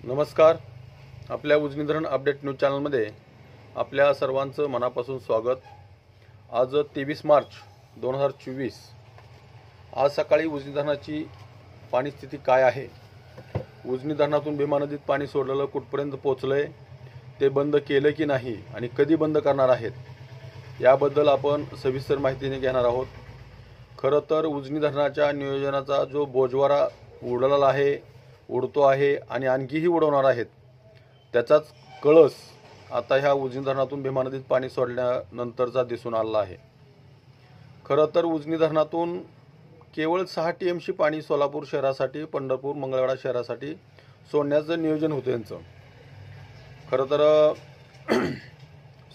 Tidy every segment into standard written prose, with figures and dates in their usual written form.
नमस्कार. आपल्या उजनी धरण अपडेट न्यूज चॅनलमध्ये आपल्या सर्वांचं मनापासून स्वागत. आज 23 मार्च 2024. आज सकाळी उजनी धरणाची पाणी स्थिती काय आहे, उजनी धरणातून भीमा नदीत पाणी सोडलेलं कुठपर्यंत पोहोचलंय, ते बंद केलं की नाही आणि कधी बंद करणार आहेत, याबद्दल आपण सविस्तर माहिती घेणार आहोत. खरं तर उजनी धरणाच्या नियोजनाचा जो बोजवारा उडलेला आहे, उडतो आहे आणि आणखीही उडवणार आहेत, त्याचाच कळस आता ह्या उजनी धरणातून भीमा नदीत पाणी सोडल्यानंतरचा दिसून आला आहे. खरं तर उजनी धरणातून केवळ 6 TMC पाणी सोलापूर शहरासाठी, पंढरपूर, मंगळवेढा शहरासाठी सोडण्याचं नियोजन होतं यांचं. खरं तर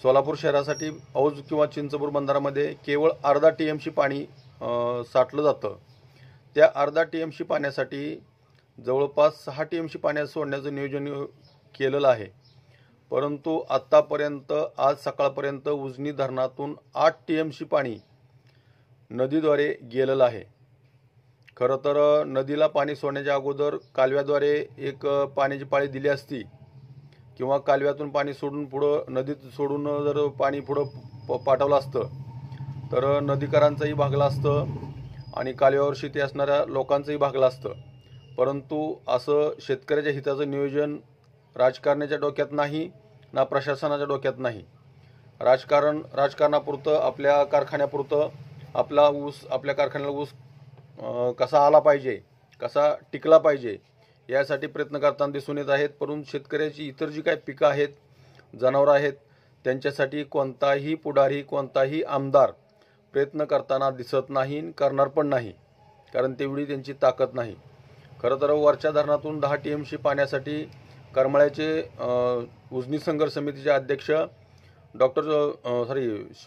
सोलापूर शहरासाठी औज किंवा चिंचपूर बंधारामध्ये केवळ अर्धा TMC पाणी साठलं जातं. त्या अर्धा TMC पाण्यासाठी जवळपास 6 TMC पाण्यात सोडण्याचं नियोजन केलेलं आहे. परंतु आत्तापर्यंत आज सकाळपर्यंत उजनी धरणातून 8 TMC पाणी नदीद्वारे गेलेलं आहे. खरं तर नदीला पाणी सोडण्याच्या अगोदर कालव्याद्वारे एक पाण्याची पाळी दिली असती किंवा कालव्यातून पाणी सोडून पुढं नदीत सोडून जर पाणी पुढं पाठवलं असतं तर नदीकरांचंही भागलं असतं आणि कालव्यावर शेती असणाऱ्या लोकांचंही भागलं असतं. परंतु असं शेतकऱ्याच्या हिताचं नियोजन राजकारण्याच्या डोक्यात नाही, ना प्रशासनाच्या डोक्यात नाही. राजकारणापुरतं, आपल्या कारखान्यापुरतं आपल्या कारखान्याला ऊस कसा आला पाहिजे, कसा टिकला पाहिजे, यासाठी प्रयत्न करताना दिसून येत आहेत. परंतु शेतकऱ्याची इतर जी काही पिकं आहेत, जनावरं आहेत, त्यांच्यासाठी कोणताही पुढारी, कोणताही आमदार प्रयत्न करताना दिसत नाही, करणार पण नाही, कारण तेवढी त्यांची ताकद नाही. खरं तर वरच्या धरणातून 10 TMC पाण्यासाठी करमाळ्याचे उजनी संघर्ष समितीचे अध्यक्ष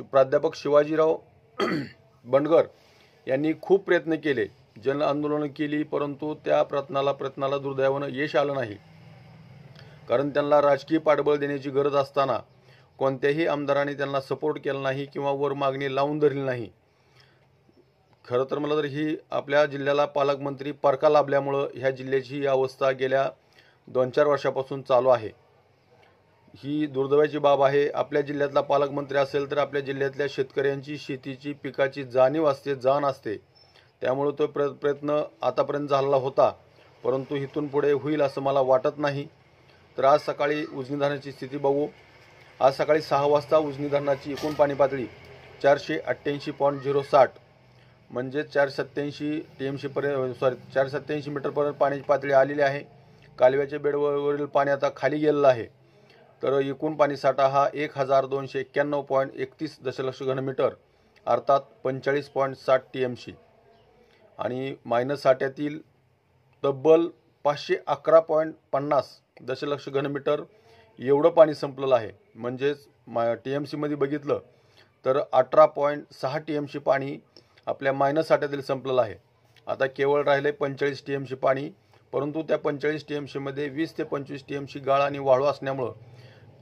प्राध्यापक शिवाजीराव बंडगर यांनी खूप प्रयत्न केले, जन आंदोलनं केली, परंतु त्या प्रयत्नाला दुर्दैवानं यश आलं नाही. कारण त्यांना राजकीय पाठबळ देण्याची गरज असताना कोणत्याही आमदारांनी त्यांना सपोर्ट केला नाही किंवा वर मागणी लावून धरली नाही. खरं तर मला तर ही आपल्या जिल्ह्याला पालकमंत्री परका लाभल्यामुळं ह्या जिल्ह्याची ही अवस्था गेल्या 2-4 वर्षापासून चालू आहे. ही दुर्दैवाची बाब आहे. आपल्या जिल्ह्यातला पालकमंत्री असेल तर आपल्या जिल्ह्यातल्या शेतकऱ्यांची, शेतीची, पिकाची जाणीव असते, जाण असते. त्यामुळे तो प्रयत्न आतापर्यंत झालेला होता, परंतु इथून पुढे होईल असं मला वाटत नाही. तर आज सकाळी उजनी धरणाची स्थिती बघू. आज सकाळी 6 वाजता उजनी धरणाची एकूण पाणी पातळी 488.060 म्हणजे 487 TMC पर्यंत 487 मीटरपर्यंत पाण्याची पातळी आलेली आहे. कालव्याच्या बेडवरील पाणी आता खाली गेलेलं आहे. तर एकूण पाणी साठा हा 1291.31 दशलक्ष घनमीटर अर्थात 45.60 TMC आणि मायनस साठ्यातील तब्बल 511.50 दशलक्ष घनमीटर एवढं पाणी संपलेलं आहे. म्हणजेच TMC मध्ये बघितलं तर 18.6 TMC पाणी आपल्या मायनस साठ्यातील संपलेलं आहे. आता केवळ राहिले 45 TMC पाणी, परंतु त्या 45 TMC मध्ये 20 ते 25 TMC गाळ आणि वाळू असल्यामुळं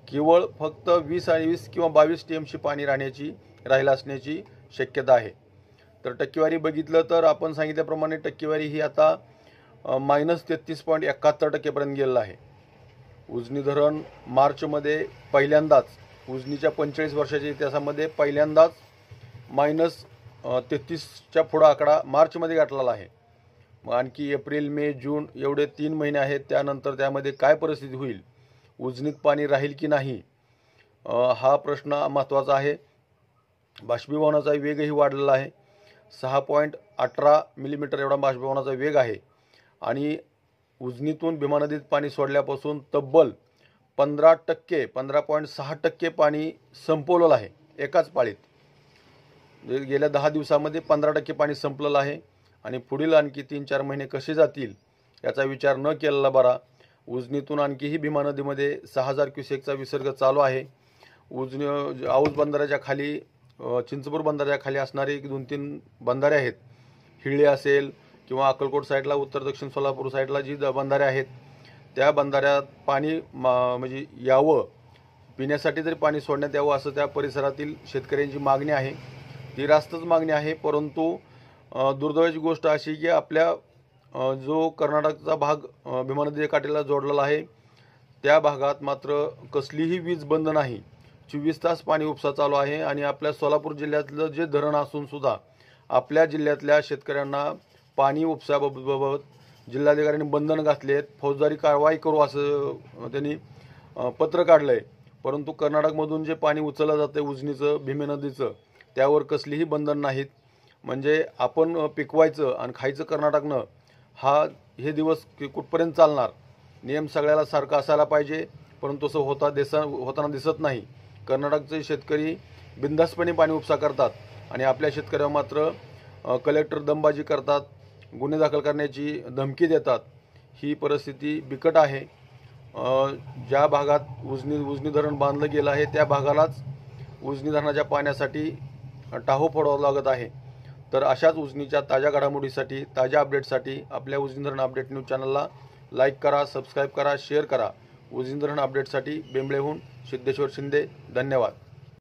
केवळ फक्त 20 किंवा 22 TMC पाणी राहिलं असण्याची शक्यता आहे. तर टक्केवारी बघितलं तर आपण सांगितल्याप्रमाणे टक्केवारी ही आता -33.71% गेलेलं आहे. उजनी धरण मार्चमध्ये पहिल्यांदाच, उजनीच्या 45 वर्षाच्या इतिहासामध्ये पहिल्यांदाच -33च्या पुढं आकडा मार्चमध्ये गाठलेला आहे. मग आणखी एप्रिल, मे, जून एवढे 3 महिने आहेत. त्यानंतर त्यामध्ये काय परिस्थिती होईल, उजनीत पाणी राहील की नाही, हा प्रश्न महत्त्वाचा आहे. बाष्पीभवनाचा वेगही वाढलेला आहे. 6.18 मिलीमीटर एवढा बाष्पीभवनाचा वेग आहे आणि उजनीतून भीमा नदीत पाणी सोडल्यापासून तब्बल 15.6% पाणी संपवलेलं आहे एकाच पाळीत. गेल्या 10 दिवसामध्ये 15% पाणी संपलेलं आहे आणि पुढील आणखी 3-4 महिने कसे जातील याचा विचार न केलेला बरा. उजनीतून आणखीही भीमा नदीमध्ये 6000 क्युसेकचा विसर्ग चालू आहे. औज बंधाऱ्याच्या खाली, चिंचपूर बंधाऱ्याच्या खाली असणारे 2-3 बंधारे आहेत. हिळ्ळे असेल किंवा अक्कलकोट साईडला, उत्तर दक्षिण सोलापूर साईडला जी बंधारे आहेत, त्या बंधाऱ्यात पाणी म्हणजे यावं, पिण्यासाठी जरी पाणी सोडण्यात यावं असं त्या परिसरातील शेतकऱ्यांची मागणी आहे. ती रास्तच मागणी आहे. परंतु दुर्दैवाची गोष्ट अशी की आपल्या जो कर्नाटकचा भाग भीमा नदी काठीला जोडलेला आहे, त्या भागात मात्र कसलीही वीज बंद नाही. 24 तास पाणी उपसा चालू आहे आणि आपल्या सोलापूर जिल्ह्यातलं जे धरण असून सुद्धा आपल्या जिल्ह्यातल्या शेतकऱ्यांना पाणी उपसाबाबत जिल्हाधिकाऱ्यांनी बंधन घातले आहेत. फौजदारी कारवाई करू असं त्यांनी पत्र काढलं आहे. परंतु कर्नाटकमधून जे पाणी उचललं जातं उजनीचं, भीमे नदीचं, त्यावर कसलीही बंधन नाहीत. म्हणजे आपण पिकवायचं आणि खायचं कर्नाटकनं, हे दिवस कुठपर्यंत चालणार? नियम सगळ्याला सारखा असायला पाहिजे, परंतु तसं होताना दिसत नाही. कर्नाटकचे शेतकरी बिनधास्तपणे पाणी उपसा करतात आणि आपल्या शेतकऱ्यांवर मात्र कलेक्टर दमबाजी करतात, गुन्हे दाखल करण्याची धमकी देतात. ही परिस्थिती बिकट आहे. ज्या भागात उजनी धरण बांधलं गेलं आहे त्या भागालाच उजनी धरणाच्या पाण्यासाठी टाहो फोडावं लागत आहे. तर अशाच उजनीच्या ताज्या घडामोडीसाठी, ताज्या अपडेटसाठी आपल्या उजनी धरण अपडेट न्यूज चॅनलला लाईक करा, सबस्क्राईब करा, शेअर करा. उजनी धरण अपडेटसाठी बेंबळेहून सिद्धेश्वर शिंदे. धन्यवाद.